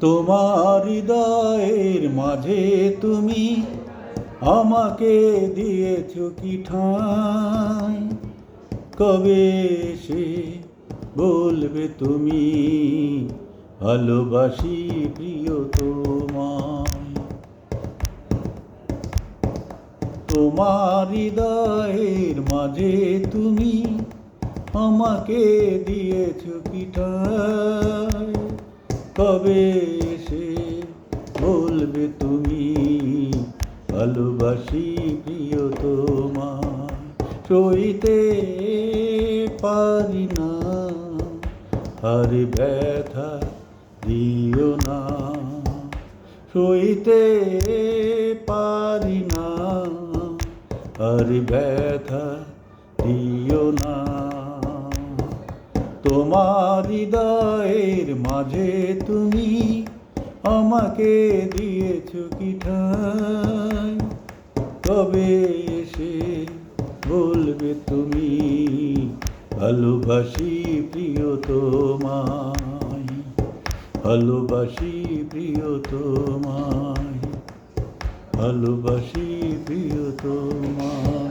তোমার হৃদয়ের মাঝে তুমি আমাকে দিয়েছ কি ঠাঁই, কবে সে বলবে তুমি ভালোবাসি প্রিয় তোমায়। তোমার হৃদয়ের মাঝে তুমি আমাকে দিয়েছ কি ঠাঁই, কবে সে বলবে তুমি ভালোবাসি প্রিয় তোমায়। সইতে পারি না আর ব্যথা দিও না, সইতে পারি না আর ব্যথা দিও না। তোমার হৃদয়ের মাঝে তুমি আমাকে দিয়েছ কি ঠাঁই, কবে এসে বলবে তুমি ভালোবাসি প্রিয় তোমায়, ভালোবাসি প্রিয় তোমায়, ভালোবাসি প্রিয় তোমায়।